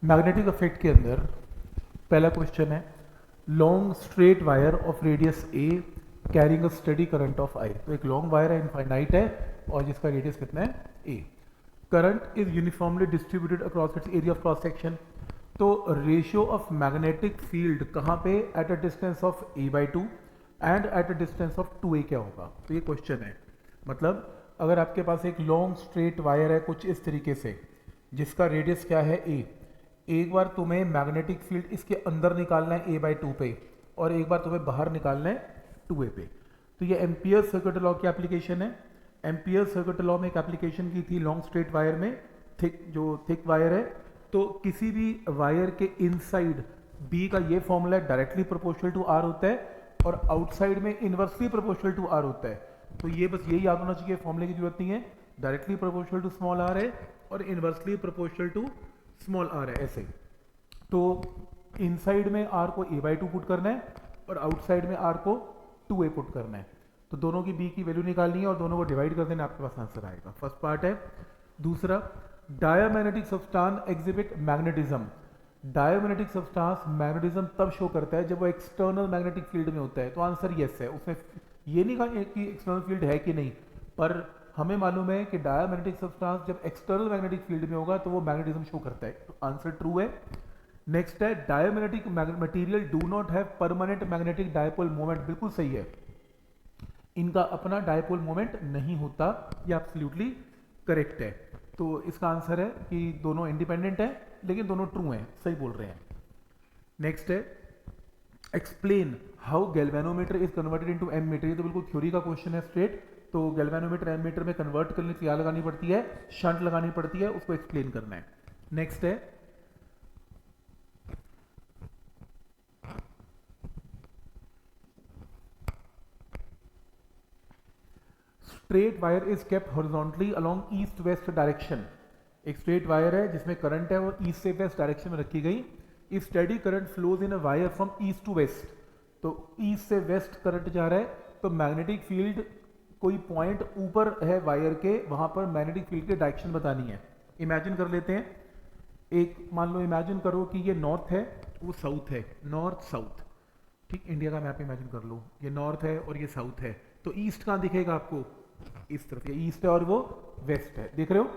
Magnetic effect के अंदर पहला क्वेश्चन है, long straight wire of radius a carrying a steady current of I. तो एक लॉन्ग वायर है, इनफाइनाइट है, और जिसका रेडियस कितना है a. Current is uniformly distributed across its area of cross section. तो रेशियो ऑफ मैग्नेटिक फील्ड कहाँ पे, at a distance of a by two and at a distance of two a क्या होगा। तो ये क्वेश्चन है, मतलब अगर आपके पास एक लॉन्ग स्ट्रेट वायर है कुछ इस तरीके से, जिसका रेडियस क्या है ए, एक बार तुम्हें मैग्नेटिक फील्ड इसके अंदर निकालना है ए बाई टू पे, और एक बार तुम्हें बाहर निकालना है टू ए पे। तो ये एम्पियर सर्किट लॉ की एप्लीकेशन है। एम्पियर सर्किट लॉ में एक एप्लीकेशन की थी लॉन्ग स्ट्रेट वायर में, थिक वायर है, तो किसी भी वायर के इनसाइड बी का ये formula directly proportional to R होता है, और आउटसाइड में इनवर्सली प्रोपोर्शनल टू आर होता है। तो ये बस यही याद होना चाहिए, फॉर्मूले की जरूरत नहीं है। Directly proportional to small R है और inversely proportional to small R है, ऐसे। तो इनसाइड में आर को ए बाई टू पुट करना है और आउटसाइड में आर को टू ए पुट करना है। तो दोनों की बी की वैल्यू निकालनी है और दोनों को डिवाइड कर देना, आपके पास आंसर आएगा। फर्स्ट पार्ट है। दूसरा, diamagnetic substance exhibit magnetism. Diamagnetic substance magnetism तब शो करता है जब वो एक्सटर्नल मैग्नेटिक फील्ड में होता है। तो आंसर यस है। उसमें ये नहीं कहा कि एक्सटर्नल फील्ड है कि नहीं, पर हमें मालूम है कि डायमैग्नेटिक सब्सटेंस जब एक्सटर्नल मैग्नेटिक फील्ड में होगा तो वो मैग्नेटिज्म शो करता है। तो आंसर ट्रू है। नेक्स्ट है, diamagnetic material do not have permanent magnetic dipole moment. बिल्कुल सही है, इनका अपना डायपोल मोमेंट नहीं होता, ये एब्सोल्युटली करेक्ट है। तो इसका आंसर है कि दोनों इंडिपेंडेंट है, लेकिन दोनों ट्रू हैं, सही बोल रहे हैं। नेक्स्ट है, explain how galvanometer is converted into ammeter. ये तो बिल्कुल थ्योरी का क्वेश्चन है स्ट्रेट। तो गैल्वेनोमीटर एमीटर में कन्वर्ट करने के लिए क्या लगानी पड़ती है, शंट लगानी पड़ती है, उसको एक्सप्लेन करना है। नेक्स्ट है, straight wire is kept horizontally along east west direction. एक स्ट्रेट वायर है जिसमें करंट है वो ईस्ट से वेस्ट डायरेक्शन में रखी गई। If steady current flows in a wire from east to west, तो ईस्ट से वेस्ट करंट जा रहा है, तो मैग्नेटिक फील्ड कोई पॉइंट ऊपर है वायर के, वहां पर मैग्नेटिक फील्ड की डायरेक्शन बतानी है। इमेजिन कर लेते हैं, एक मान लो इमेजिन करो कि ये नॉर्थ है, वो साउथ है, नॉर्थ साउथ। ठीक, इंडिया का मैप इमेजिन कर लो, ये नॉर्थ है और ये साउथ है। तो ईस्ट कहाँ दिखेगा आपको, इस तरफ, ये ईस्ट है और वो वेस्ट है, देख रहे हो।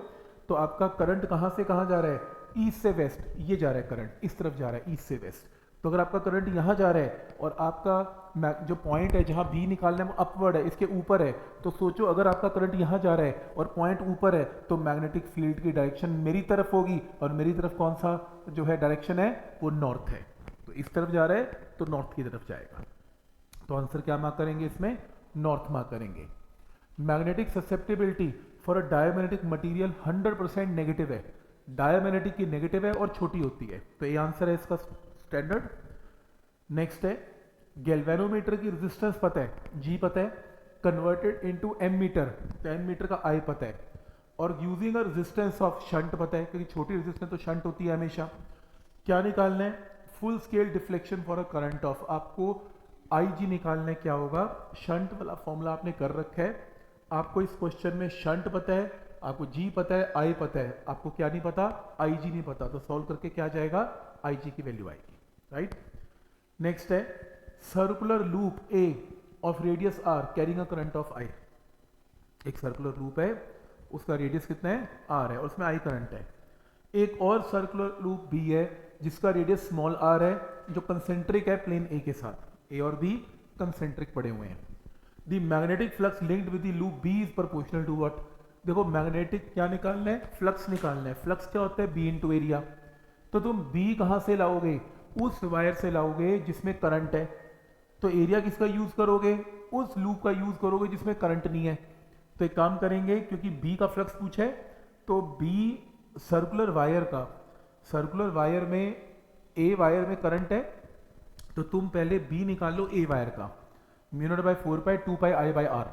तो आपका करंट कहाँ से कहाँ जा रहा है, ईस्ट से वेस्ट, ये जा रहा है करंट, इस तरफ जा रहा है ईस्ट से वेस्ट। तो अगर आपका करंट यहाँ जा रहा है और आपका जो पॉइंट है जहाँ बी निकालना है वो अपवर्ड है, इसके ऊपर है, तो सोचो अगर आपका करंट यहाँ जा रहा है और पॉइंट ऊपर है, तो मैग्नेटिक फील्ड की डायरेक्शन मेरी तरफ होगी, और मेरी तरफ कौन सा जो है डायरेक्शन है, वो नॉर्थ है। तो इस तरफ जा रहा है तो नॉर्थ की तरफ जाएगा। तो आंसर क्या मार्क करेंगे इसमें, नॉर्थ मार्क करेंगे। Magnetic susceptibility for a diamagnetic material 100% negative है। डायमैग्नेटिक की नेगेटिव है और छोटी होती है, तो ये आंसर है इसका स्टैंडर्ड। नेक्स्ट है, गैल्वेनोमीटर की रेजिस्टेंस पता है, जी पता है, कन्वर्टेड इनटू एम मीटर, तो एम मीटर का आई पता है, और using a resistance of shunt पता है, क्योंकि छोटी रेजिस्टेंस तो शंट होती है हमेशा। क्या निकालना है, full scale deflection for a current of, आपको आई जी निकालना है। क्या होगा, शंट वाला फॉर्मूला आपने कर रखा है, आपको इस क्वेश्चन में शंट पता है, आपको जी पता है, आई पता है, आपको क्या नहीं पता, आई जी नहीं पता। तो सॉल्व करके क्या जाएगा, आई जी की वैल्यू आएगी, राइट। नेक्स्ट है, circular loop a of radius R carrying a current of I. एक सर्कुलर लूप है, उसका रेडियस कितना है, आर है, और उसमें आई करंट है। एक और सर्कुलर लूप बी है जिसका रेडियस स्मॉल आर है, जो कंसेंट्रिक है प्लेन ए के साथ, ए और बी कंसेंट्रिक पड़े हुए हैं। The magnetic flux linked with the loop B is proportional to what. देखो मैग्नेटिक क्या निकालना है, फ्लक्स निकालना है। फ्लक्स क्या होता है, बी इनटू एरिया। तो तुम बी कहां से लाओगे, उस वायर से लाओगे जिसमें करंट है। तो एरिया किसका यूज करोगे, उस लूप का यूज करोगे जिसमें करंट नहीं है। तो एक काम करेंगे, क्योंकि बी का फ्लक्स पूछा है, तो बी सर्कुलर वायर का, सर्कुलर वायर में ए वायर में करंट है, तो तुम पहले बी निकाल लो ए वायर का, mu naught by 4 pi 2 pi I by R.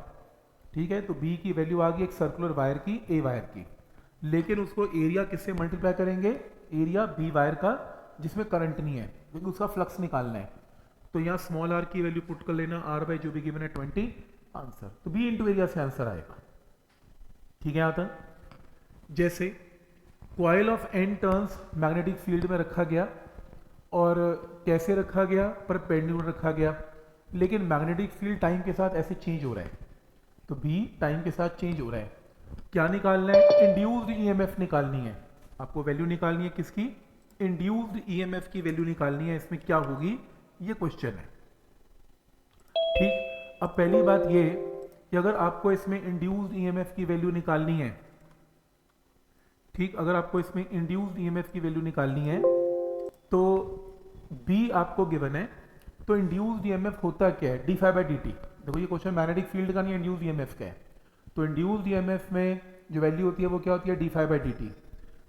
ठीक है, तो बी की वैल्यू आ गई एक सर्कुलर वायर की, ए वायर की, लेकिन उसको एरिया किससे मल्टीप्लाई करेंगे, एरिया बी वायर का जिसमें करंट नहीं है, क्योंकि उसका फ्लक्स निकालना है। तो यहाँ स्मॉल आर की वैल्यू पुट कर लेना, आर बाय जो भी गिवन है 20, आंसर। तो बी इंटू एरिया से आंसर आएगा। ठीक है, यहाँ तक। जैसे coil of N turns magnetic field में रखा गया, और कैसे रखा गया, परपेंडिकुलर रखा गया, लेकिन मैग्नेटिक फील्ड टाइम के साथ ऐसे चेंज हो रहा है, तो बी टाइम के साथ चेंज हो रहा है। क्या निकालना है? इंड्यूस्ड ईएमएफ निकालनी है, आपको वैल्यू निकालनी है किसकी? इंड्यूस्ड ईएमएफ की वैल्यू निकालनी है। इसमें क्या होगी, ये क्वेश्चन है। ठीक, अब पहली बात ये कि अगर आपको इसमें इंड्यूस्ड ईएमएफ की वैल्यू निकालनी है, ठीक, अगर आपको इसमें इंड्यूस्ड ईएमएफ की वैल्यू निकालनी है तो बी आपको गिवन है, तो इंड्यूस्ड ईएमएफ होता क्या है? D phi by D T. देखो ये क्वेश्चन मैग्नेटिक फील्ड का नहीं, इंड्यूस्ड ईएमएफ का है, तो इंड्यूस्ड ईएमएफ में जो वैल्यू होती है वो क्या होती है? D phi by D T.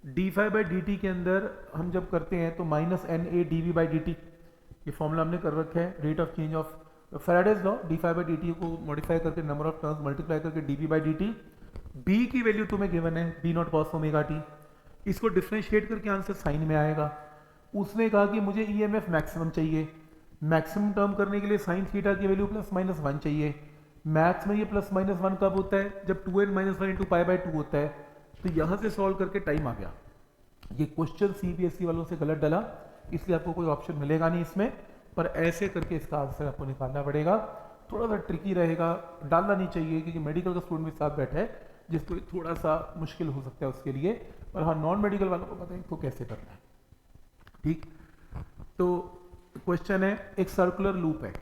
D phi by D T के अंदर हम जब करते हैं तो minus N A D V by D T, ये फॉर्मूला हमने कर रखा है, rate of change of Faraday's law, D phi by D T को मॉडिफाई करके नंबर ऑफ टर्म्स मल्टीप्लाई करके D V by D T. B की value तुम्हें गिवन है B naught cos omega T, इसको डिफ्रेंशिएट करके आंसर साइन में आएगा। उसने कहा कि मुझे ईएमएफ मैक्सिमम चाहिए, मैक्सिमम टर्म करने के लिए साइन थीटा की वैल्यू प्लस माइनस वन चाहिए। मैथ्स में ये प्लस माइनस वन कब होता है? जब 2n minus one into pi by two होता है। तो यहां से सॉल्व करके टाइम आ गया। ये क्वेश्चन सीबीएसई वालों से गलत डला, इसलिए आपको कोई ऑप्शन मिलेगा नहीं इसमें, पर ऐसे करके इसका आंसर आपको निकालना पड़ेगा। थोड़ा सा ट्रिकी रहेगा, डालना नहीं चाहिए, क्योंकि मेडिकल का स्टूडेंट भी साथ बैठा है जिसको थोड़ा सा मुश्किल हो सकता है उसके लिए, पर हाँ नॉन मेडिकल वालों को पता है इनको कैसे करना है। ठीक, तो क्वेश्चन है, एक सर्कुलर लूप है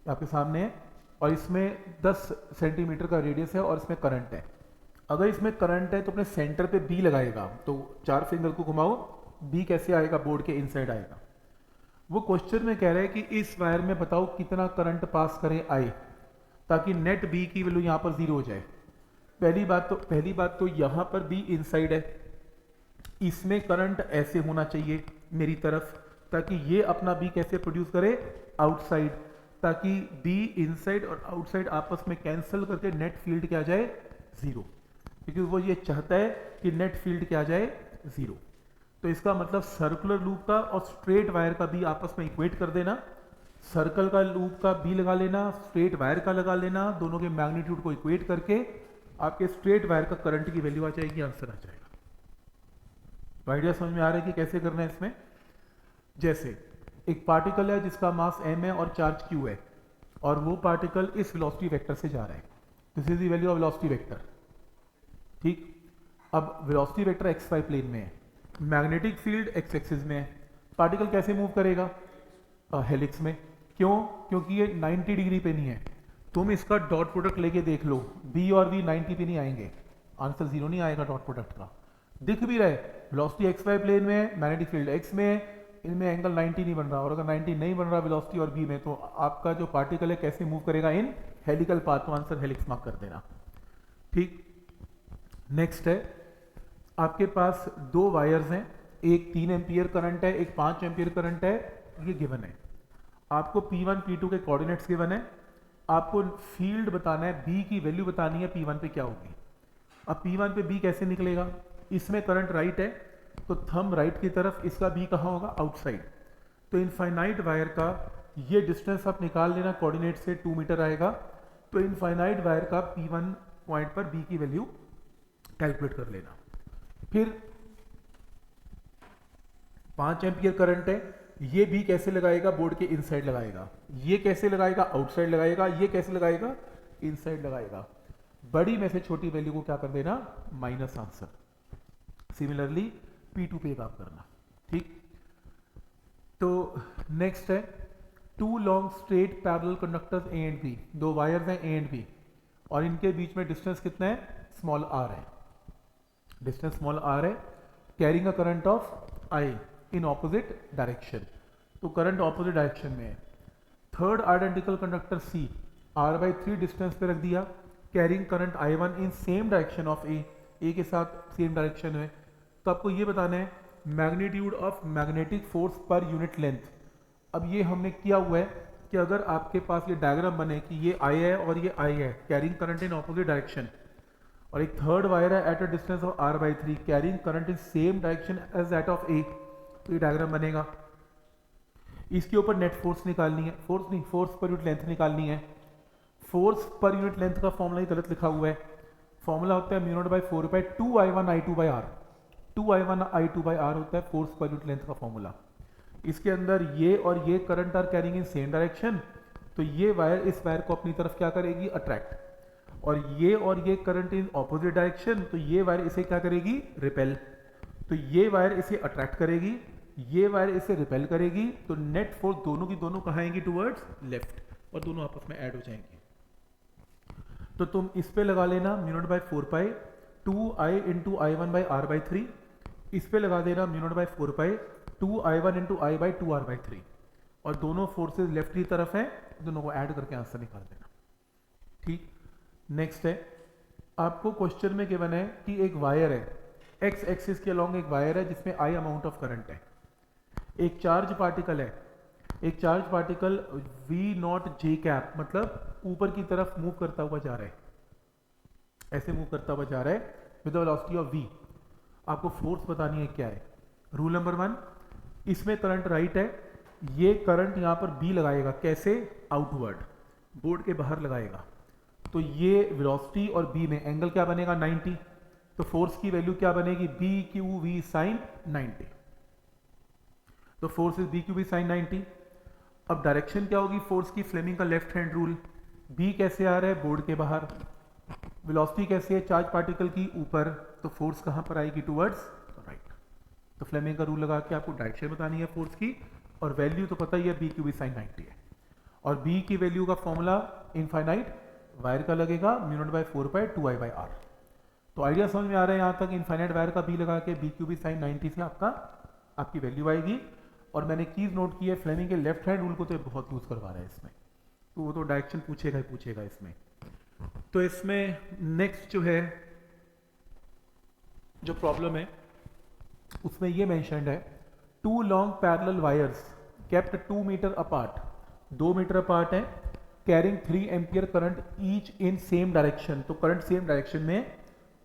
आपके सामने है, और इसमें 10 सेंटीमीटर का रेडियस है और इसमें करंट है। अगर इसमें करंट है तो अपने सेंटर पे बी लगाएगा, तो 4 फिंगर को घुमाओ, बी कैसे आएगा? बोर्ड के इनसाइड आएगा। वो क्वेश्चन में कह रहा है कि इस वायर में बताओ कितना करंट पास करें आई, ताकि नेट बी की वैल्यू यहाँ पर 0 हो जाए। पहली बात तो यहाँ पर बी इनसाइड है, इसमें करंट ऐसे होना चाहिए मेरी तरफ, ताकि ये अपना बी कैसे प्रोड्यूस करे? आउटसाइड, ताकि बी इनसाइड और आउटसाइड आपस में कैंसिल करके नेट फील्ड क्या जाए? 0, क्योंकि वो ये चाहता है कि नेट फील्ड क्या जाए? 0। तो इसका मतलब सर्कुलर लूप का और स्ट्रेट वायर का बी आपस में इक्वेट कर देना, सर्कल का लूप का बी लगा लेना, स्ट्रेट वायर का लगा लेना, दोनों के मैग्नीट्यूड को इक्वेट करके आपके स्ट्रेट वायर का करंट की वैल्यू आ जाएगी, आंसर आ जाएगा। तो आइडिया समझ में आ रहा है कि कैसे करना है इसमें? जैसे एक पार्टिकल है जिसका मास m है और चार्ज q है, और वो पार्टिकल इस वेलोसिटी वेक्टर से जा रहा है, this is the value of velocity vector. ठीक, अब velocity vector X Y plane में है, मैग्नेटिक फील्ड एक्स एक्सिस में है, पार्टिकल कैसे मूव करेगा? हेलिक्स में। क्यों? क्योंकि ये 90 डिग्री पे नहीं है। तुम इसका डॉट प्रोडक्ट लेके देख लो, b और v 90 पे नहीं आएंगे, आंसर 0 नहीं आएगा डॉट प्रोडक्ट का। दिख भी रहा है वेलोसिटी एक्स वाई प्लेन में है, मैग्नेटिक फील्ड एक्स में है, इनमें एंगल 90 नहीं बन रहा, और अगर 90 नहीं बन रहा वेलोसिटी और बी में, तो आपका जो पार्टिकल है कैसे मूव करेगा? इन हेलिकल पाथ, तो आंसर हेलिक्स मार्क कर देना। ठीक, नेक्स्ट है, आपके पास 2 वायर्स हैं, एक 3 एम्पियर करंट है, एक 5 एम्पियर करंट है, ये गिवन है। आपको P1 P2 के कोऑर्डिनेट्स गिवन है, आपको फील्ड बताना है, बी की वैल्यू बतानी है P1 पे क्या होगी। अब P1 पे बी कैसे निकलेगा? इसमें करंट राइट है, तो थंब राइट की तरफ, इसका बी कहाँ होगा? आउटसाइड। तो इनफाइनाइट वायर का ये डिस्टेंस आप निकाल लेना, कोऑर्डिनेट से 2 मीटर आएगा, तो इनफाइनाइट वायर का P1 पॉइंट पर बी की वैल्यू कैलकुलेट कर लेना। फिर 5 एम्पियर करंट है, ये भी कैसे लगाएगा? बोर्ड के इनसाइड लगाएगा। ये कैसे लगाएगा? आउटसाइड लगाएगा। ये कैसे लगाएगा? इनसाइड लगाएगा। बड़ी में से छोटी वैल्यू को क्या कर देना? Minus answer. सिमिलरली P2 पे काम करना। ठीक, तो नेक्स्ट है, 2 long straight parallel conductors A and B, 2 wires हैं A एंड B, और इनके बीच में डिस्टेंस कितना है? स्मॉल r है, डिस्टेंस स्मॉल r है, carrying a current of I in opposite direction, तो करंट ऑपोजिट डायरेक्शन में है। Third identical conductor C r/3 distance पे रख दिया, carrying current I1 in same direction of A के साथ सेम डायरेक्शन में। तो आपको ये बताना है magnitude of magnetic force per unit length. अब ये हमने किया हुआ है कि अगर आपके पास ये डायग्राम बने कि ये I है और ये I है, carrying current in opposite direction, और एक थर्ड वायर है at a distance of r/3 carrying current in same direction as that of A, तो ये डायग्राम बनेगा। इसके ऊपर नेट फोर्स निकालनी है, फोर्स नहीं, फोर्स पर यूनिट लेंथ निकालनी है। फोर्स पर यूनिट लेंथ का फॉर्मूला ही गलत लिखा हुआ है, फॉर्मूला होता है μ0/4/2I1I2/r। 2I1I2/R होता है फोर्स पर यूनिट लेंथ का फॉर्मूला। इसके अंदर ये और ये current are carrying in same direction, तो ये वायर इस वायर को अपनी तरफ क्या करेगी, अट्रैक्ट, और ये करंट इन ऑपोजिट डायरेक्शन, तो ये वायर इसे क्या करेगी, रिपेल। तो ये वायर इसे अट्रैक्ट करेगी, ये वायर इसे रिपेल करेगी, तो नेट फोर्स दोनों की दोनों कहाँ आएंगी, टुवर्ड्स लेफ्ट, और दोनों आपस में ऐड हो जाएंगी। तो तुम इस पे लगा लेना mu naught by 4 pi 2I into I1/R/3, इस पे लगा देना mu naught by 4 pi 2I1 into I/2R/3, और दोनों फोर्सेस लेफ्ट की तरफ हैं, दोनों को ऐड करके आंसर निकाल देना। ठीक, नेक्स्ट है, आपको क्वेश्चन में गिवन है कि एक वायर है, एक्स एक्सिस के अलॉन्ग एक वायर है जिसमें I अमाउंट ऑफ करंट है, एक चार्ज पार्टिकल है, एक चार्ज पार्टिकल V0J मतलब ऊपर की तरफ मूव करता हुआ जा रहा है, ऐसे मूव करता हुआ जा रहा है with the velocity of v। आपको फोर्स बतानी है क्या है। रूल नंबर 1, इसमें करंट राइट है, ये करंट यहां पर B लगाएगा, कैसे, आउटवर्ड, बोर्ड के बाहर लगाएगा, तो ये वेलोसिटी और B में एंगल क्या बनेगा, 90, तो फोर्स की वैल्यू क्या बनेगी, BQV sin 90, तो फोर्स इज BQV sin 90। अब डायरेक्शन क्या होगी फोर्स की, फ्लेमिंग का लेफ्ट हैंड रूल, B कैसे आ रहा है, बोर्ड के बाहर, वेलोसिटी कैसे है, चार्ज पार्टिकल की ऊपर, तो फोर्स कहां पर आएगी, टुवर्ड्स राइट। तो फ्लेमिंग का रूल लगा के आपको डायरेक्शन बतानी है फोर्स की, और वैल्यू तो पता ही है BQV sin 90 है, और B की वैल्यू का फॉर्मूला इनफाइनाइट वायर का लगेगा mu naught by 4 pi 2I/R। तो आइडिया समझ में आ रहा है यहाँ तक, इनफाइनाइट वायर का B लगा के BQV sin 90 से आपकी वैल्यू आएगी। और मैंने कीज नोट की है, फ्लेमिंग के लेफ्ट हैंड रूल को तो बहुत यूज करवा रहा है इसमें, तो वो तो डायरेक्शन पूछेगा ही पूछेगा इसमें। तो इसमें नेक्स्ट जो है, जो प्रॉब्लम है उसमें ये मेंशन्ड है, 2 long parallel wires kept 2 metre apart, 2 metre apart है, carrying 3 ampere current each in same direction, तो करंट सेम डायरेक्शन में,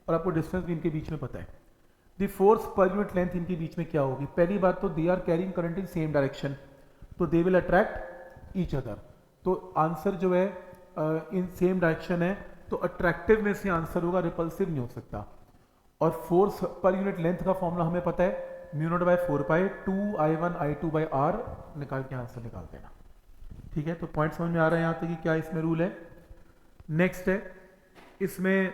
और आपको डिस्टेंस भी इनके बीच में पता है। The force per unit length इनके बीच में क्या होगी, पहली बात तो they are carrying current in same direction, तो they will attract each other, तो आंसर जो है इन सेम डायरेक्शन है, तो अट्रैक्टिव में से आंसर होगा, रिपल्सिव नहीं हो सकता। और फोर्स पर यूनिट लेंथ का फॉर्मूला हमें पता है, mu naught by 4 pi 2I1I2/R, निकाल के आंसर निकाल देना। ठीक है, तो पॉइंट समझ में आ रहा है यहाँ तक कि क्या इसमें रूल है। नेक्स्ट है, इसमें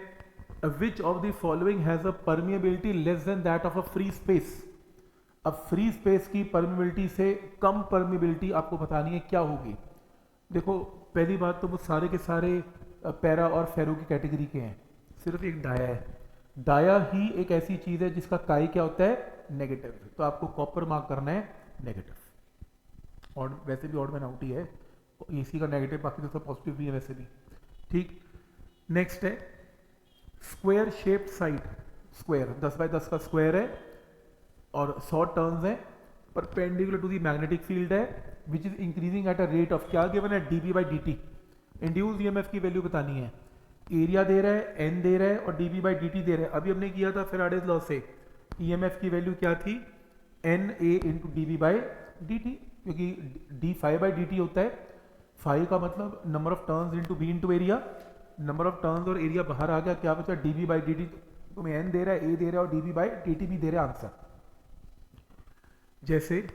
विच of the following has a permeability less than that of a free space. अब फ्री स्पेस की परमिएबिलिटी से कम परमिएबिलिटी आपको बतानी है क्या होगी। देखो पहली बात तो वो सारे के सारे पैरा और फेरो की कैटेगरी के हैं, सिर्फ एक डाया है, डाया ही एक ऐसी चीज है जिसका काई क्या होता है, नेगेटिव, तो आपको कॉपर मार्क करना है नेगेटिव, और वैसे भी ऑड मैन आउट ही है, इसी का नेगेटिव, बाकी तो सब पॉजिटिव भी है वैसे भी। ठीक, नेक्स्ट है square shaped side, square 10 by 10 का स्क्वायर है और 100 टर्न्स है, perpendicular to the magnetic field है which is increasing at a rate of, क्या गिवन है, dB/dt। इंड्यूस ईएमएफ की वैल्यू बतानी है, एरिया दे रहा है, एन दे रहा है, और dB/dt दे रहा है। अभी हमने किया था फैराडेज लॉ से, ईएमएफ की वैल्यू क्या थी, NA इंटू dB/dt, क्योंकि d∅/dt होता है, फाई का मतलब number of turns into B into area, number of turns और एरिया बाहर आ गया, क्या बचा, dB/dt, तुम्हें n दे रहा है, a दे रहा है, और dB/dt भी दे रहा है आंसर। जैसे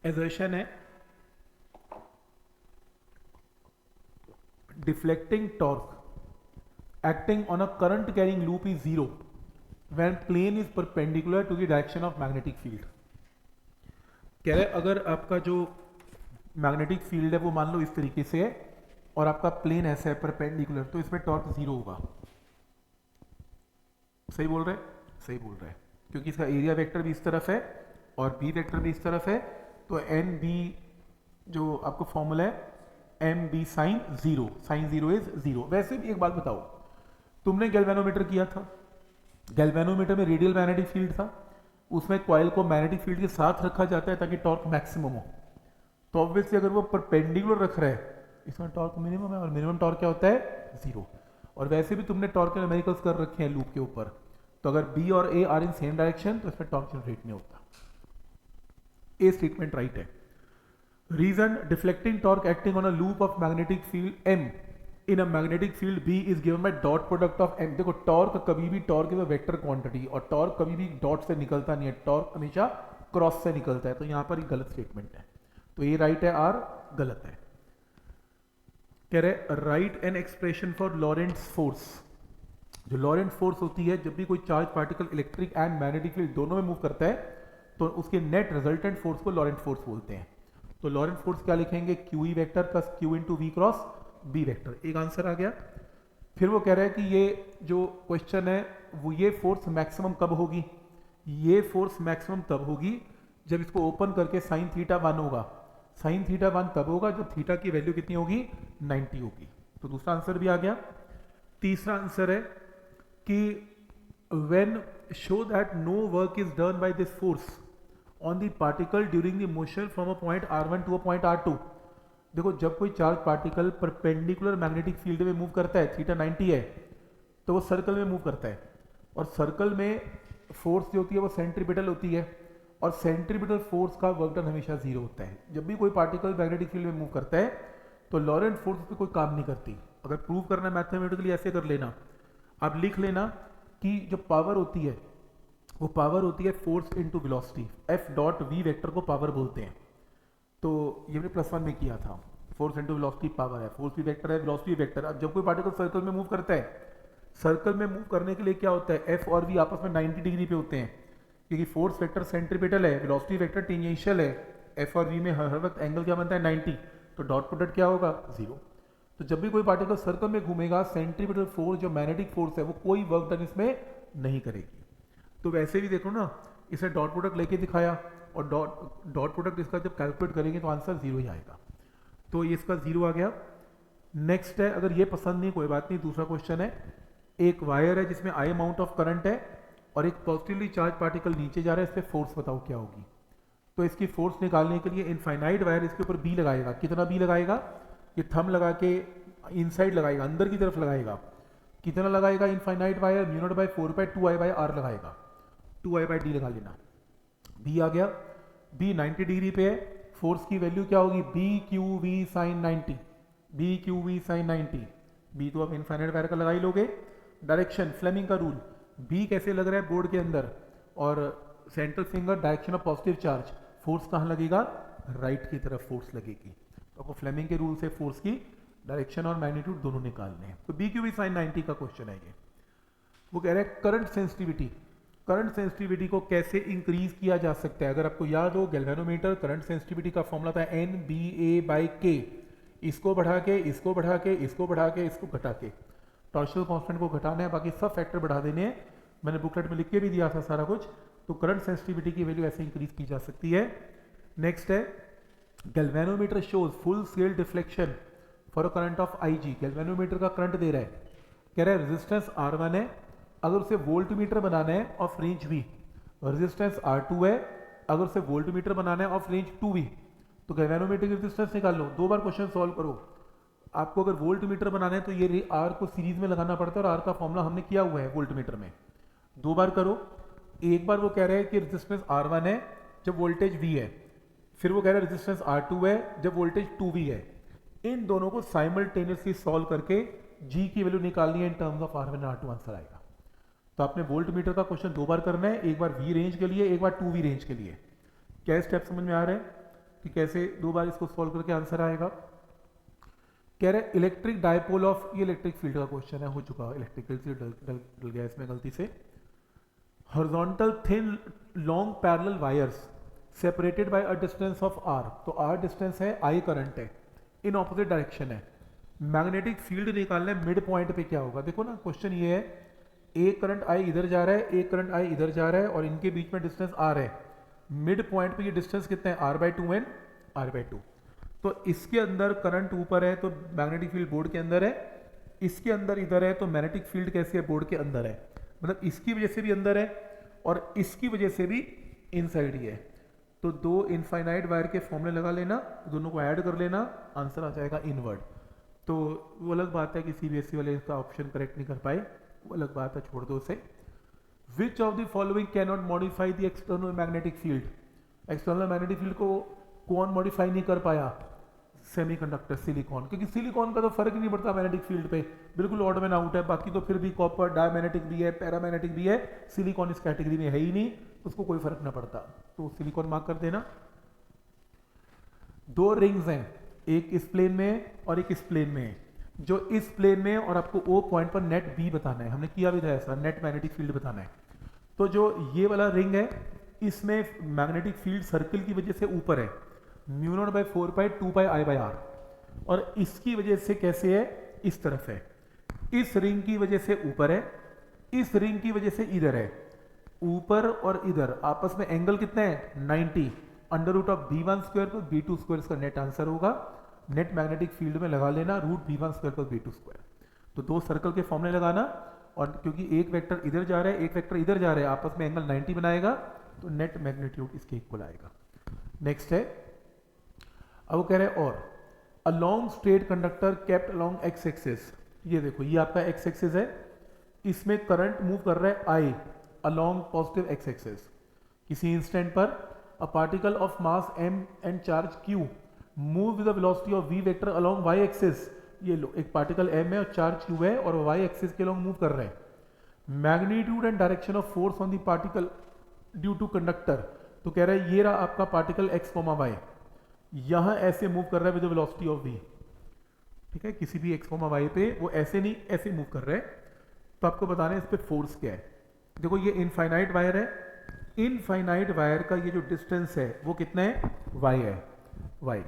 एजर्शन है, deflecting torque acting on a current carrying loop is 0 when plane is perpendicular to the direction of magnetic field. कह रहे अगर आपका जो मैग्नेटिक फील्ड है वो मान लो इस तरीके से है और आपका प्लेन ऐसा है परपेंडिकुलर, तो इसमें टॉर्क 0 होगा। सही बोल रहे हैं, सही बोल रहे हैं, क्योंकि इसका एरिया वेक्टर भी इस तरफ है और बी वेक्टर भी इस तरफ है, तो एन बी जो आपको फॉर्मूला है M B sine 0, sine 0 is 0। वैसे भी एक बात बताओ, तुमने गैल्वेनोमीटर किया था, गैल्वेनोमीटर में रेडियल मैग्नेटिक फील्ड था, उसमें कॉइल को मैग्नेटिक फील्ड के साथ रखा जाता है ताकि टॉर्क मैक्सिमम हो, तो ऑब्वियसली अगर वो परपेंडिकुलर रख रहा है इसमें टॉर्क मिनिमम है, और मिनिमम टॉर्क क्या होता है, 0। और वैसे भी तुमने टॉर्क के न्यूमेरिकल्स कर रखे हैं लूप के ऊपर, तो अगर बी और A are in same direction तो इसमें टॉर्क जनरेट नहीं होता। ए स्टेटमेंट राइट है। Reason, deflecting torque acting on a loop of magnetic field M in a magnetic field B is given by dot product of M. देखो torque कभी भी, torque is a vector quantity और torque कभी भी dot से निकलता नहीं है, टॉर्क हमेशा क्रॉस से निकलता है। तो यहाँ पर गलत स्टेटमेंट है, तो ये राइट है, आर गलत है। कह रहे right an expression for Lorentz force. जो लॉरेंट फोर्स होती है, जब भी कोई charge particle electric and magnetic field दोनों में मूव करता है तो उसके नेट रिजल्टेंट फोर्स को लॉरेंट फोर्स बोलते हैं। तो लॉरेंट फोर्स क्या लिखेंगे, Q E vector plus Q into V cross B vector. एक आंसर आ गया। फिर वो कह रहा है कि ये जो क्वेश्चन है वो, ये फोर्स मैक्सिमम कब होगी, ये फोर्स मैक्सिमम तब होगी जब इसको ओपन करके साइन थीटा 1 होगा। साइन थीटा 1 तब होगा जब थीटा की वैल्यू कितनी होगी, 90 होगी। तो दूसरा आंसर भी आ गया। तीसरा आंसर है कि when show that no work is done by this force on the particle during the motion from a point r1 to a point r2। देखो जब कोई charge particle perpendicular magnetic field में move करता है, theta 90 है, तो वो circle में मूव करता है। और सर्कल में फोर्स जो होती है वो सेंट्रीपिटल होती है, और सेंट्रीपिटल फोर्स का वर्क डन हमेशा जीरो होता है। जब भी कोई पार्टिकल मैग्नेटिक फील्ड में मूव करता है तो लॉरेंट फोर्स पे कोई काम नहीं करती। अगर प्रूव करना है मैथमेटिकली ऐसे कर लेना, आप लिख लेना कि जो पावर होती है वो पावर होती है force into velocity. F dot V vector को पावर बोलते हैं। तो ये हमने +1 में किया था, फोर्स इनटू वेलोसिटी पावर है, फोर्स भी वेक्टर है, वेलोसिटी भी वेक्टर है। अब जब कोई पार्टिकल सर्कल में मूव करता है, सर्कल में मूव करने के लिए क्या होता है, एफ और वी आपस में 90 डिग्री पे होते हैं, क्योंकि फोर्स वेक्टर सेंट्रीपिटल है, वेलोसिटी वेक्टर टेंजेंशियल है। एफ और वी में हर वक्त एंगल क्या बनता है, 90। तो डॉट प्रोडक्ट क्या होगा, 0। तो जब भी कोई पार्टिकल सर्कल में घूमेगा, सेंट्रीपिटल फोर्स जो मैग्नेटिक फोर्स है वो कोई वर्क डन इसमें नहीं करेगी। तो वैसे भी देखो ना, इसे डॉट प्रोडक्ट लेके दिखाया, और डॉट प्रोडक्ट इसका जब कैलकुलेट करेंगे तो आंसर 0 ही आएगा। तो ये इसका 0 आ गया। नेक्स्ट है, अगर ये पसंद नहीं कोई बात नहीं, दूसरा क्वेश्चन है, एक वायर है जिसमें आई अमाउंट ऑफ करंट है और एक पॉजिटिवली चार्ज पार्टिकल नीचे जा रहा है, इस पर फोर्स बताओ क्या होगी। तो इसकी फोर्स निकालने के लिए इनफाइनाइट वायर इसके ऊपर बी लगाएगा। कितना बी लगाएगा, ये थंब लगा के इनसाइड लगाएगा, अंदर की तरफ लगाएगा। कितना लगाएगा इनफाइनाइट वायर, μ0/4 2I/r लगाएगा, 2I/d लगा लेना। बी आ गया। बी 90 डिग्री पे है, फोर्स की वैल्यू क्या होगी, B Q V sine 90, B Q V sine 90। B तो आप इनफाइनाइट वायर का लगा ही लोगे। डायरेक्शन फ्लेमिंग का रूल, बी कैसे लग रहा है बोर्ड के अंदर, और central finger direction of positive charge, force कहाँ लगेगा, राइट की तरफ फोर्स लगेगी। तो आपको फ्लेमिंग के रूल से फोर्स की डायरेक्शन और मैग्नीट्यूड दोनों निकालने हैं। तो बी क्यू वी साइन 90 का क्वेश्चन है ये। वो कह रहे हैं करंट सेंसिटिविटी, करंट सेंसिटिविटी को कैसे इंक्रीज किया जा सकता है। अगर आपको याद हो, गैल्वेनोमीटर करंट सेंसिटिविटी का फॉर्मूला था NBA/K। इसको बढ़ा के, इसको बढ़ा के, इसको बढ़ा के, इसको घटा के, टॉर्शनल कांस्टेंट को घटाना है, बाकी सब फैक्टर बढ़ा देने हैं। मैंने बुकलेट में लिख के भी दिया था सारा कुछ। तो करंट सेंसिटिविटी की वैल्यू ऐसे इंक्रीज की जा सकती है। नेक्स्ट है, galvanometer shows full scale deflection for a current of IG। Galvanometer का करंट दे रहा है, कह रहा है रेजिस्टेंस R1 है, अगर उसे वोल्टमीटर बनाना है of range V, resistance R2 है, अगर उसे वोल्टमीटर बनाना है ऑफ रेंज 2V, तो गैल्वेनोमीटर की रेजिस्टेंस निकाल लो। 2 बार क्वेश्चन सॉल्व करो। आपको अगर वोल्टमीटर बनाना है तो ये R को सीरीज में लगाना पड़ता है, और R का फॉर्मूला हमने किया हुआ है वोल्टमीटर में। 2 बार करो। एक बार वो कह रहे हैं कि रेजिस्टेंस R1 है जब वोल्टेज V है, फिर वो कह रहे हैं रेजिस्टेंस R2 है जब वोल्टेज 2V है। इन दोनों को साइमल्टेनियसली सॉल्व करके G की वैल्यू निकालनी है इन टर्म्स ऑफ R1 और R2, आंसर आएगा। तो आपने वोल्ट मीटर का क्वेश्चन 2 बार करना है, एक बार V रेंज के लिए, एक बार 2V रेंज के लिए। क्या स्टेप समझ में आ रहे हैं कि कैसे 2 बार इसको सॉल्व करके आंसर आएगा। कह रहे इलेक्ट्रिक डायपोल ऑफ, ये इलेक्ट्रिक फील्ड का क्वेश्चन है, हो चुका, इलेक्ट्रिकल से डल गया इसमें गलती से। Horizontal thin long parallel wires separated by a distance of R। तो R डिस्टेंस है, I करंट है, इन ऑपोजिट डायरेक्शन है। मैग्नेटिक फील्ड निकालना है, मिड पॉइंट पे क्या होगा। देखो ना क्वेश्चन ये है, एक करंट I इधर जा रहा है, एक करंट I इधर जा रहा है, और इनके बीच में डिस्टेंस R है। मिड पॉइंट पे ये डिस्टेंस कितना है, R/2 एंड R/2। तो इसके अंदर करंट ऊपर है तो मैग्नेटिक फील्ड बोर्ड के अंदर है, इसके अंदर इधर है तो मैग्नेटिक फील्ड कैसे है, बोर्ड के अंदर है। मतलब इसकी वजह से भी अंदर है और इसकी वजह से भी इनसाइड ही है। तो 2 इनफाइनाइट वायर के फॉर्मूले लगा लेना, दोनों को ऐड कर लेना, आंसर आ जाएगा इनवर्ड। तो वो अलग बात है कि CBSE वाले इसका ऑप्शन करेक्ट नहीं कर पाए, वो अलग बात है, छोड़ दो उसे। विच of the following can not modify the external magnetic field. External magnetic field को कौन मॉडिफाई नहीं कर पाया, सेमीकंडक्टर सिलिकॉन, क्योंकि सिलिकॉन का तो फर्क ही नहीं पड़ता मैग्नेटिक फील्ड पे, बिल्कुल ऑड मैन आउट है, बाकी तो फिर भी कॉपर डायमैग्नेटिक भी है, पैरामैग्नेटिक भी है, सिलिकॉन इस कैटेगरी में है ही नहीं, उसको कोई फर्क ना पड़ता, तो सिलिकॉन मार्क कर देना। दो रिंग्स हैं, एक इस प्लेन में है और एक इस प्लेन में है, जो इस प्लेन में है और आपको ओ पॉइंट पर नेट बी बताना है, हमने किया भी था ऐसा, नेट मैग्नेटिक फील्ड बताना है। तो जो ये वाला रिंग है इसमें मैग्नेटिक फील्ड सर्कल की वजह से ऊपर है, mu naught by 4 pi 2 pi I by R, और इसकी वजह से कैसे है, इस तरफ है, इस रिंग की वजह से ऊपर है, इस रिंग की वजह से इधर है, ऊपर और इधर आपस में एंगल कितने हैं 90, under root of b1 square plus b2 square इसका नेट आंसर होगा, नेट मैग्नेटिक फील्ड में लगा लेना root b1 square plus b2 square. तो दो सर्कल के फॉर्मूले लगाना, और क्योंकि एक वेक्टर इधर जा रहा है एक वेक्टर इधर जा रहा है, आपस में एंगल 90 बनाएगा, तो नेट मैग्नीट्यूड इसके इक्वल आएगा। नेक्स्ट है, अब वो कह रहे हैं और a long straight conductor kept along x axis, ये देखो ये आपका एक्स एक्सिस है, इसमें करंट मूव कर रहा है आई अलोंग पॉजिटिव एक्स एक्सिस, किसी इंस्टेंट पर a particle of mass m and charge q move with the velocity of v vector along y axis, ये लो एक पार्टिकल m है और चार्ज q है और y एक्सिस के अलोंग मूव कर रहे हैं, magnitude and direction of force on the particle due to conductor, तो कह रहा है ये रहा आपका पार्टिकल x, y, यहां ऐसे मूव कर रहा है with the velocity of v, ठीक है, किसी भी x, y पे वो ऐसे नहीं ऐसे मूव कर रहे हैं, तो आपको बताना है इस पे फोर्स क्या है। देखो ये इनफाइनाइट वायर है, इनफाइनाइट वायर का ये जो डिस्टेंस है वो कितना है y है, y,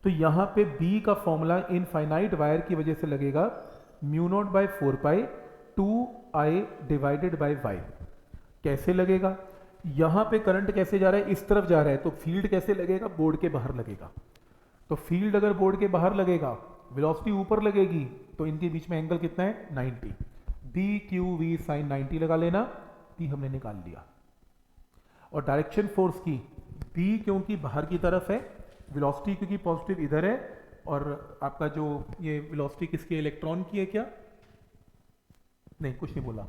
तो यहाँ पे b का फॉर्मूला इनफाइनाइट वायर की वजह से लगेगा mu naught by 4 pi 2i divided by y। कैसे लगेगा, यहाँ पे करंट कैसे जा रहा है, इस तरफ जा रहा है, तो फील्ड कैसे लगेगा, बोर्ड के बाहर लगेगा, तो फील्ड अगर बोर्ड के बाहर लगेगा वेलोसिटी ऊपर लगेगी, तो इनके बीच में एंगल कितना है 90, b q v साइन 90 लगा लेना, b हमने निकाल लिया। और डायरेक्शन फोर्स की b क्योंकि बाहर की तरफ है, वेलोसिटी क्योंकि पॉजिटिव इधर है, और आपका जो ये वेलोसिटी किसकी, इलेक्ट्रॉन की है क्या, नहीं कुछ नहीं बोला,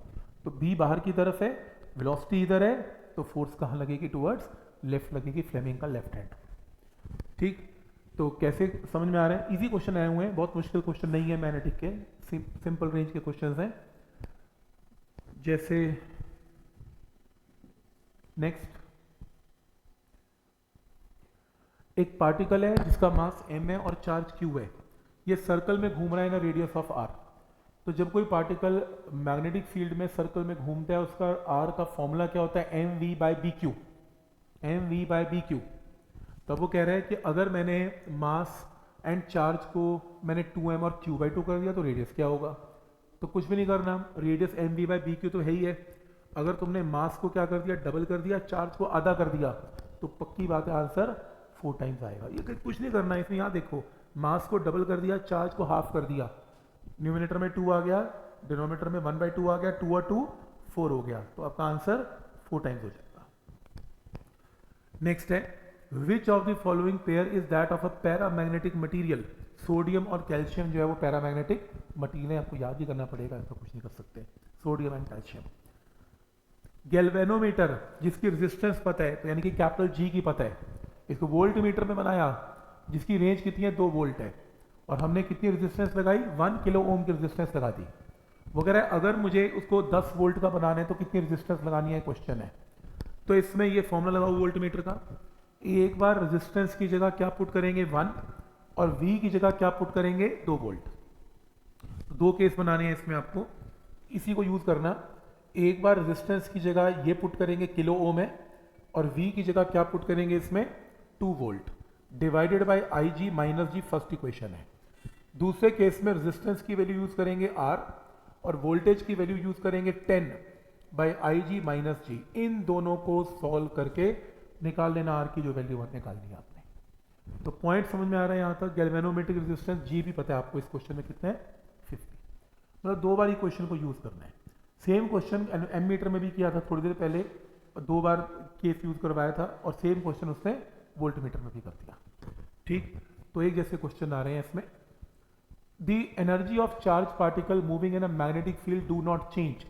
तो b बाहर की तरफ है, वेलोसिटी इधर है, तो फोर्स कहाँ लगेगी, टुवर्ड्स लेफ्ट लगेगी, फ्लेमिंग का लेफ्ट हैंड। ठीक, तो कैसे समझ में आ रहा है, इजी क्वेश्चन आए हुए हैं, बहुत मुश्किल क्वेश्चन नहीं है मैग्नेटिक के, सिंपल रेंज के क्वेश्चंस हैं। जैसे नेक्स्ट, एक पार्टिकल है जिसका मास m है और चार्ज q है, ये सर्कल में घूम रहा है ना रेडियस ऑफ r, तो जब कोई पार्टिकल मैग्नेटिक फील्ड में सर्कल में घूमता है उसका r का फॉर्मूला क्या होता है mv by B Q, mv by B Q. तब वो कह रहा है कि अगर मैंने मास एंड चार्ज को मैंने 2m और q बाई 2 कर दिया तो रेडियस क्या होगा, तो कुछ भी नहीं करना, radius mv by B Q तो है ही है, अगर तुमने मास को क्या कर दिया, डबल कर दिया, चार्ज को आधा कर दिया, तो पक्की बात है आंसर 4 टाइम्स आएगा। ये कुछ नहीं करना है इसमें, यहाँ देखो मास को डबल कर दिया, चार्ज को हाफ कर दिया, न्यूमिनेटर में 2 आ गया, डिनोमिनेटर में 1/2 आ गया, 2 और 2 4 हो गया, तो आपका आंसर 4 टाइम्स हो जाएगा। नेक्स्ट है, विच of the following pair is that of a paramagnetic material, sodium और कैल्शियम जो है वो पैरामैग्नेटिक मटीरियल है, आपको याद ही करना पड़ेगा, इसका कुछ नहीं कर सकते, सोडियम एंड कैल्शियम। गैल्वेनोमीटर जिसकी रेजिस्टेंस पता है, तो यानी कि कैपिटल G की पता है, इसको वोल्ट मीटर में बनाया, जिसकी रेंज कितनी है 2 वोल्ट है, और हमने कितनी रेजिस्टेंस लगाई 1 किलो ओम की रेजिस्टेंस लगा दी। वो कह रहा है अगर मुझे उसको 10 वोल्ट का बनाना है तो कितनी रेजिस्टेंस लगानी है, क्वेश्चन है। तो इसमें ये फॉर्मूला लगाओ वोल्ट मीटर का, एक बार रेजिस्टेंस की जगह क्या पुट करेंगे 1 और V की जगह क्या पुट करेंगे 2 वोल्ट। तो 2 केस बनाने हैं इसमें आपको, इसी को यूज करना, एक बार रेजिस्टेंस की जगह ये पुट करेंगे किलो ओम है, और V की जगह क्या पुट करेंगे इसमें 2 volt divided by IG minus G, first equation है। दूसरे केस में रेजिस्टेंस की वैल्यू यूज करेंगे R और वोल्टेज की वैल्यू यूज करेंगे 10 बाय IG माइनस G, इन दोनों को सॉल्व करके निकाल लेना R की जो वैल्यू निकाल ली आपने। तो पॉइंट समझ में आ रहा है यहाँ तक, गैल्वेनोमेट्रिक रेजिस्टेंस G भी पता है आपको, इस क्वेश्चन में कितना है 50, मतलब 2 बार ही क्वेश्चन को यूज करना है। सेम क्वेश्चन एमीटर में भी किया था थोड़ी देर पहले, 2 बार केस यूज करवाया था, और सेम क्वेश्चन उसने वोल्ट मीटर में भी कर दिया। ठीक, तो एक जैसे क्वेश्चन आ रहे हैं इसमें, the energy of charge particle moving in a magnetic field do not change.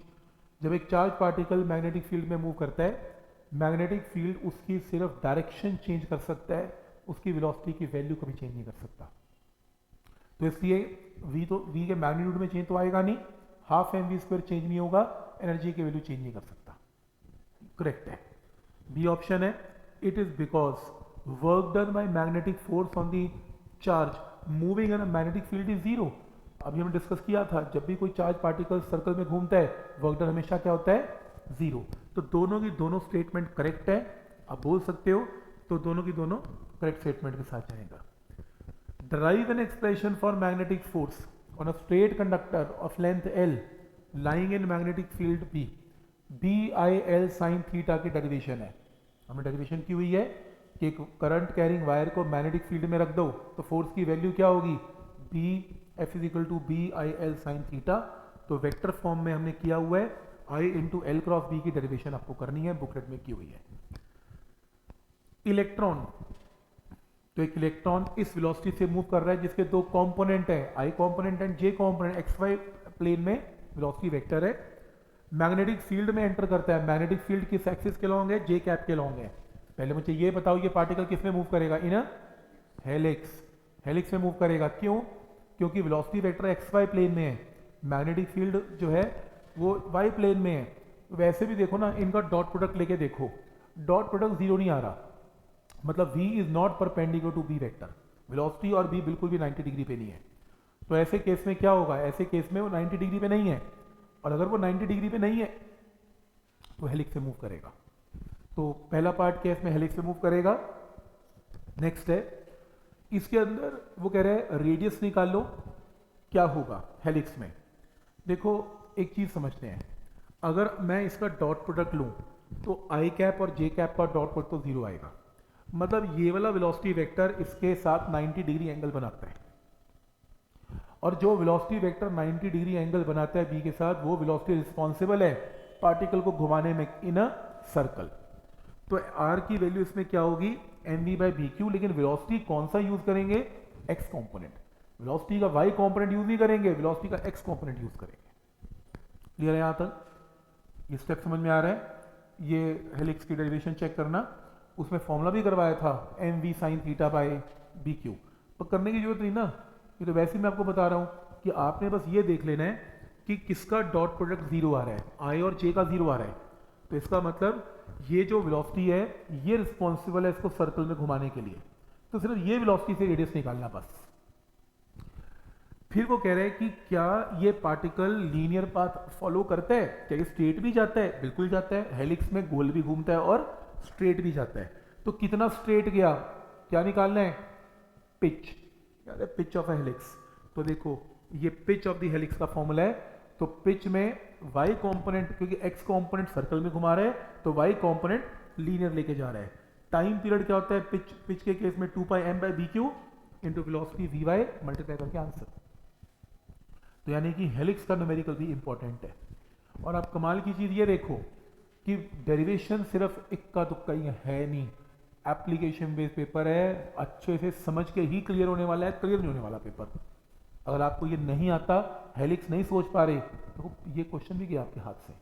जब एक चार्ज पार्टिकल मैग्नेटिक फील्ड में मूव करता है, मैग्नेटिक फील्ड उसकी सिर्फ डायरेक्शन चेंज कर सकता है, उसकी वेलोसिटी की वैल्यू कभी चेंज नहीं कर सकता। तो इसलिए v के मैग्नीट्यूड में चेंज तो आएगा नहीं, half M V square change नहीं होगा, एनर्जी की वैल्यू चेंज नहीं कर सकता। करेक्ट है, बी ऑप्शन है। It is because work done by magnetic force on the charge moving in a magnetic field is zero. अभी हमने डिस्कस किया था, जब भी कोई चार्ज पार्टिकल सर्कल में घूमता है वर्क डन हमेशा क्या होता है, जीरो। तो दोनों की दोनों स्टेटमेंट करेक्ट है, आप बोल सकते हो, तो दोनों की दोनों करेक्ट स्टेटमेंट के साथ जाएगा। Derive an expression for magnetic force on a straight conductor of length L lying in magnetic field B. BIL sin theta की डेरिवेशन है। हमने डेरिवेशन की हुई है कि एक करंट कैरिंग वायर को मैग्नेटिक फील्ड में रख दो तो फोर्स की वैल्यू क्या होगी, B F is equal to BIL sin theta. तो वेक्टर फॉर्म में हमने किया हुआ है, I into L cross B की डेरिवेशन आपको करनी है, बुकलेट में की हुई है। इलेक्ट्रॉन, तो एक इलेक्ट्रॉन इस वेलोसिटी से मूव कर रहा है जिसके दो कंपोनेंट है, I component and J component, X Y plane में वेलोसिटी वेक्टर है। मैग्नेटिक फील्ड में एंटर करता है, मैग्नेटिक फील्ड किस एक्सिस के लॉन्ग है, जे कैप के लॉन्ग है। पहले मुझे ये बताओ ये पार्टिकल किस में मूव करेगा, इन हेलिक्स, हेलिक्स में मूव करेगा। क्यों, क्योंकि velocity vector X Y plane में है, मैग्नेटिक फील्ड जो है वो वाई प्लेन में है। वैसे भी देखो ना, इनका डॉट प्रोडक्ट लेके देखो, डॉट प्रोडक्ट जीरो नहीं आ रहा, मतलब v is not perpendicular to b vector, velocity और b बिल्कुल भी 90 डिग्री पे नहीं है। तो ऐसे केस में क्या होगा, ऐसे केस में वो 90 डिग्री पे नहीं है, और अगर वो 90 डिग्री पे नहीं है तो हेलिक्स से मूव करेगा। तो पहला पार्ट केस में हेलिक्स से मूव करेगा। नेक्स्ट है, इसके अंदर वो कह रहे हैं रेडियस निकाल लो, क्या होगा हेलिक्स में। देखो एक चीज समझते हैं, अगर मैं इसका डॉट प्रोडक्ट लूं तो आई कैप और जे कैप का डॉट प्रोडक्ट तो जीरो आएगा, मतलब ये वाला वेलोसिटी वेक्टर इसके साथ 90 डिग्री एंगल बनाता है, और जो वेलोसिटी वेक्टर 90 डिग्री एंगल बनाता है बी के साथ, वो वेलोसिटी रिस्पॉन्सिबल है पार्टिकल को घुमाने में इन अ सर्कल। तो आर की वैल्यू इसमें क्या होगी, M V by B Q, लेकिन वेलोसिटी कौन सा यूज करेंगे, एक्स कॉम्पोनेंट। वेलोसिटी का वाई कॉम्पोनेंट यूज नहीं करेंगे, वेलोसिटी का एक्स कॉम्पोनेंट यूज करेंगे। क्लियर है यहां तक, ये स्टेप समझ में आ रहा है। ये हेलिक्स की डेरिवेशन चेक करना, उसमें फॉर्मूला भी करवाया था M V sine theta by B Q, पर करने की जरूरत नहीं ना, ये तो वैसे ही मैं आपको बता रहा हूं कि आपने बस ये देख लेना है कि किसका डॉट प्रोडक्ट जीरो आ रहा है, आई और जे का जीरो आ रहा है। तो इसका मतलब ये जो वेलोसिटी है ये रिस्पॉन्सिबल है इसको सर्कल में घुमाने के लिए, तो सिर्फ ये वेलोसिटी से रेडियस निकालना बस। फिर वो कह रहे हैं कि क्या ये पार्टिकल लीनियर पाथ फॉलो करता है, क्या ये स्ट्रेट भी जाता है, बिल्कुल जाता है, हेलिक्स में गोल भी घूमता है और स्ट्रेट भी जाता है। तो कितना स्ट्रेट गया, क्या निकालना है, पिच, याद है पिच ऑफ हेलिक्स। तो देखो ये पिच ऑफ द हेलिक्स का फॉर्मूला है, तो पिच में वाई कंपोनेंट, क्योंकि एक्स कंपोनेंट सर्कल में घुमा रहा है तो वाई कंपोनेंट लीनियर लेके जा रहा है। टाइम पीरियड क्या होता है, पिच के केस में 2 pi M by B Q into velocity V Y multiply करके आंसर। तो यानी कि हेलिक्स का न्यूमेरिकल भी इंपॉर्टेंट है। और आप कमाल की चीज ये देखो कि डेरिवेशन सिर्फ इक्का दुक्का ही है नहीं, एप्लीकेशन बेस्ड पेपर है, अच्छे से समझ के ही क्लियर होने वाला है, क्लियर नहीं होने वाला पेपर। अगर आपको ये नहीं आता, हेलिक्स नहीं सोच पा रहे, तो ये क्वेश्चन भी गया आपके हाथ से।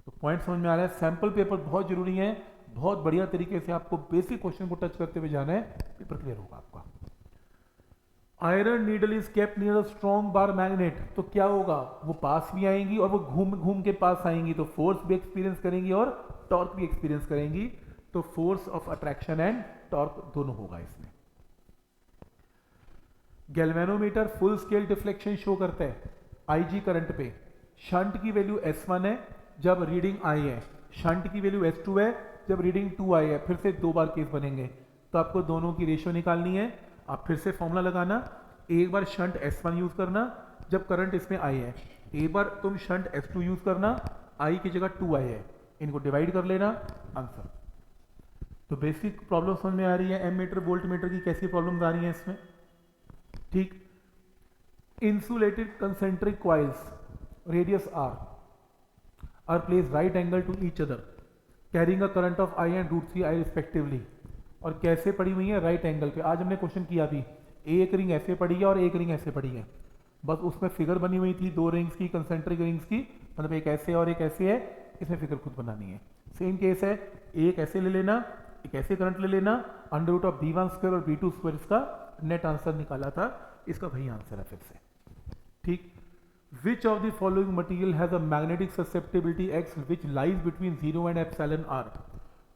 तो पॉइंट समझ में आ रहा है, सैंपल पेपर बहुत जरूरी है, बहुत बढ़िया तरीके से आपको बेसिक क्वेश्चन को टच करते हुए जाना है, पेपर क्लियर होगा आपका। Iron needle is kept near a strong bar magnet, तो क्या होगा, वो पास भी आएंगी और वो घूम घूम के पास आएंगी, तो फोर्स भी एक्सपीरियंस करेंगी और टॉर्क भी एक्सपीरियंस करेंगी। तो force of attraction and torque दोनों होगा इसमें। Galvanometer full scale deflection show करता है आईजी करंट पे। शंट की वैल्यू S1 है जब रीडिंग आई है, शंट की वैल्यू S2 है जब रीडिंग 2 आई है। फिर से दो बार केस बनेंगे, तो आपको दोनों की रेशियो निकालनी है। आप फिर से फॉर्मूला लगाना, एक बार शंट S1 यूज करना जब करंट इसमें आई है, एक बार तुम शंट S2 यूज करना, आई की जगह 2 आई है, इनको डिवाइड कर लेना, आंसर। तो बेसिक प्रॉब्लम समझ में आ रही है, एमीटर वोल्ट मीटर की कैसी प्रॉब्लम्स आ रही हैं इसमें, ठीक। Insulated concentric coils radius R place right angle to each other carrying a current of I and √3 I respectively, और कैसे पड़ी हुई है, राइट एंगल पे। आज हमने क्वेश्चन किया भी, एक रिंग ऐसे पड़ी है और एक रिंग ऐसे पड़ी है, बस उसमें फिगर बनी हुई थी दो रिंग्स की, कंसेंट्रिक रिंग्स की, मतलब एक ऐसे और एक ऐसे है, इसमें फिगर खुद बनानी है। सेम केस है, एक ऐसे ले लेना, एक ऐसे करंट ले लेना, under root of B1 square और B2 स्क्वायर इसका नेट आंसर निकाला था, इसका वही आंसर है फिर से। ठीक, which of the following material has a magnetic susceptibility X which lies between 0 and epsilon R.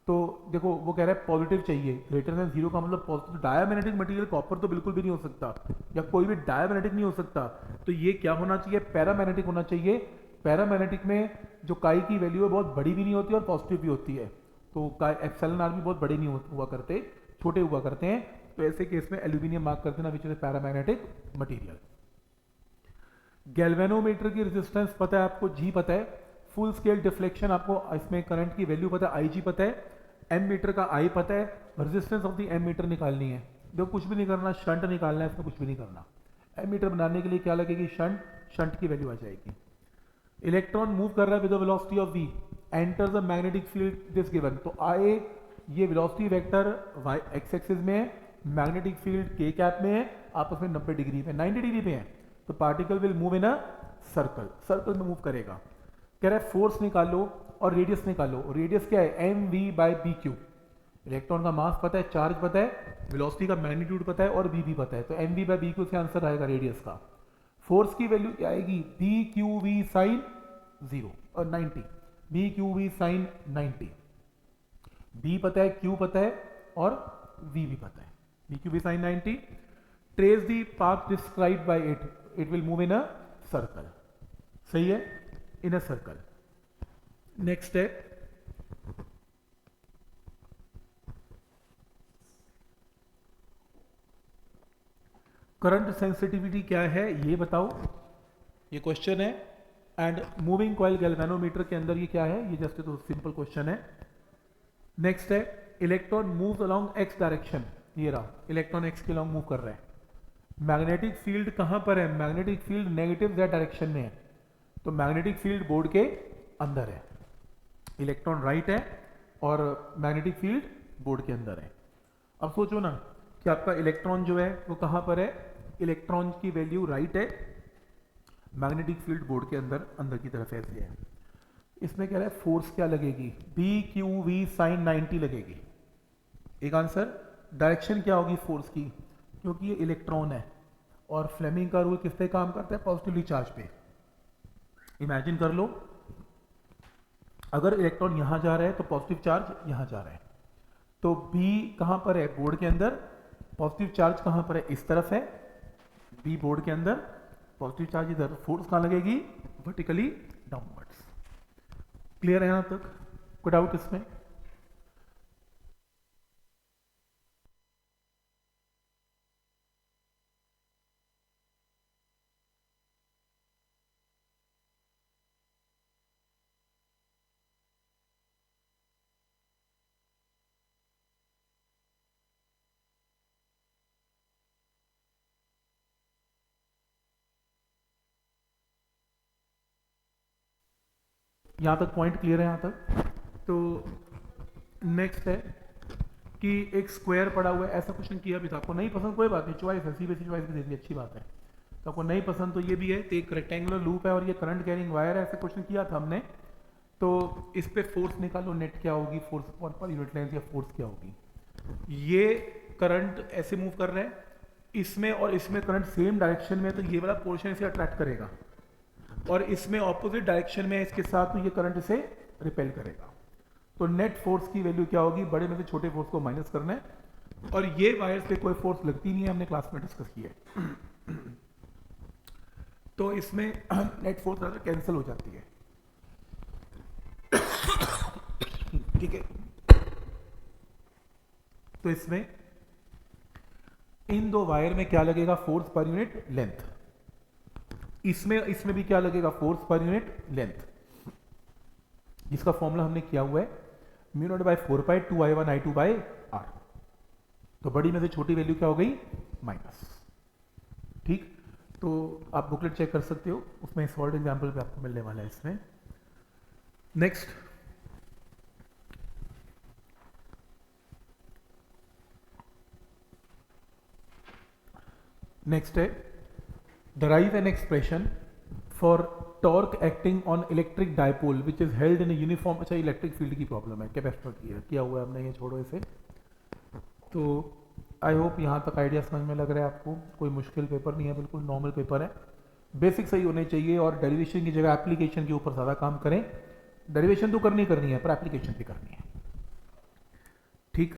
तो देखो वो कह रहा है पॉजिटिव चाहिए, ग्रेटर देन 0 का मतलब पॉजिटिव। डायमैग्नेटिक मटेरियल कॉपर तो बिल्कुल भी नहीं हो सकता, या कोई भी डायमैग्नेटिक नहीं हो सकता, तो ये क्या होना चाहिए, पैरामैग्नेटिक होना चाहिए। पैरामैग्नेटिक में जो काई की वैल्यू है बहुत बड़ी भी नहीं होती और पॉजिटिव भी होती है, तो एप्सिलॉन आर भी बहुत बड़े नहीं हुआ करते, छोटे हुआ करते हैं। तो ऐसे केस में एल्यूमिनियम मार्क कर देना, which is paramagnetic material. Galvanometer की रेजिस्टेंस पता है आपको, जी पता है। फुल स्केल डिफ्लेक्शन आपको इसमें करंट की वैल्यू पता है, आई जी पता है। एम मीटर का आई पता है, resistance of the ammeter निकालनी है। देखो कुछ भी नहीं करना, शंट निकालना है, इसमें कुछ भी नहीं करना। एम मीटर बनाने के लिए क्या लगेगी, शंट, शंट की वैल्यू आ जाएगी। इलेक्ट्रॉन मूव कर रहा है with the velocity of v, enter the magnetic field this given. तो आए ये velocity vector y x axis में है, मैग्नेटिक फील्ड k कैप में है, आपस में 90 डिग्री पे, 90 डिग्री पे है, तो particle will move in a circle, circle में मूव करेगा। कह रहा है फोर्स निकालो और रेडियस निकालो। रेडियस क्या है, M V by B Q. Electron का मास पता है, चार्ज पता है, वेलोसिटी का मैग्नीट्यूड पता है और v भी पता है, तो M V by B Q से आंसर आएगा रेडियस का। फोर्स की वैल्यू क्या आएगी, बी क्यू वी साइन 0 और 90, B Q V sine 90। B पता है, क्यू पता है और वी भी पता है, B Q V sine 90। Trace the path describe by it, it will move in a circle. सही है, इन अ सर्कल। नेक्स्ट है करंट सेंसिटिविटी क्या है ये बताओ, ये क्वेश्चन है। एंड मूविंग कॉइल गैल्वेनोमीटर के अंदर ये क्या है, ये जस्ट तो सिंपल क्वेश्चन है। नेक्स्ट है electron moves along x direction, ये रहा इलेक्ट्रॉन एक्स के अलोंग मूव कर रहा है। मैग्नेटिक फील्ड कहां पर है, magnetic field negative Z direction में है, तो मैग्नेटिक फील्ड बोर्ड के अंदर है। इलेक्ट्रॉन राइट है और मैग्नेटिक फील्ड बोर्ड के अंदर है। अब सोचो ना कि आपका इलेक्ट्रॉन जो है वो कहां पर है, इलेक्ट्रॉन की वैल्यू राइट है, मैग्नेटिक फील्ड बोर्ड के अंदर, अंदर की तरफ ऐसे है। इसमें कह रहा है फोर्स क्या लगेगी, बी क्यू वी साइन 90 लगेगी। एक आंसर। डायरेक्शन क्या होगी फोर्स की, क्योंकि ये इलेक्ट्रॉन है और फ्लेमिंग का रूल किस पे काम करता है, पॉजिटिवली चार्ज पे। इमेजिन कर लो अगर इलेक्ट्रॉन यहां जा रहा है तो पॉजिटिव चार्ज यहां जा रहा है, तो बी कहां पर है, बोर्ड के अंदर, पॉजिटिव चार्ज कहां पर है, इस तरफ है, बी बोर्ड के अंदर, पॉजिटिव चार्ज इधर, फोर्स कहां लगेगी, वर्टिकली डाउनवर्ड्स। क्लियर है यहां तक, कोई डाउट इसमें? यहाँ तक पॉइंट क्लियर है यहाँ तक? तो नेक्स्ट है कि एक स्क्वायर पड़ा हुआ है, ऐसा क्वेश्चन किया भी था, आपको नहीं पसंद कोई बात नहीं, चॉइस है, सी बी चॉइस भी दे दी, अच्छी बात है। तो आपको नहीं पसंद तो ये भी है, तो एक रेक्टेंगुलर लूप है और ये करंट कैरिंग वायर है, ऐसा क्वेश्चन किया था हमने। तो इस पे फोर्स निकालो, नेट क्या होगी, फोर्स पर यूनिट लेंथ या फोर्स क्या होगी। ये करंट ऐसे मूव कर रहे हैं, इसमें और इसमें करंट सेम डायरेक्शन में, तो ये वाला पोर्शन इसे अट्रैक्ट करेगा, और इसमें ऑपोजिट डायरेक्शन में इसके साथ, तो ये करंट इसे रिपेल करेगा। तो नेट फोर्स की वैल्यू क्या होगी, बड़े में से छोटे फोर्स को माइनस करना है, और ये वायर्स पे कोई फोर्स लगती नहीं है, हमने क्लास में डिस्कस किया है। तो इसमें नेट फोर्स कैंसिल हो जाती है, ठीक है। तो इसमें इन दो वायर में क्या लगेगा, फोर्स पर यूनिट लेंथ। इसमें भी क्या लगेगा, फोर्स पर यूनिट लेंथ, जिसका फॉर्मूला हमने किया हुआ है mu naught by 4 pi 2i1 i2 by r। तो बड़ी में से छोटी वैल्यू क्या हो गई, माइनस। ठीक, तो आप बुकलेट चेक कर सकते हो, उसमें सॉल्व एग्जाम्पल भी आपको मिलने वाला है इसमें। नेक्स्ट नेक्स्ट है derive an expression for torque acting on electric dipole which is held in a uniform। अच्छा इलेक्ट्रिक फील्ड की प्रॉब्लम है, कैपेसिटर की है, किया हुआ है हमने, ये छोड़ो इसे। तो आई होप यहाँ तक आइडिया समझ में लग रहा है आपको। कोई मुश्किल पेपर नहीं है, बिल्कुल नॉर्मल पेपर है। बेसिक सही होने चाहिए और डेरिवेशन की जगह एप्लीकेशन के ऊपर ज़्यादा काम करें। डेरिवेशन तो करनी है पर एप्लीकेशन भी करनी है। ठीक।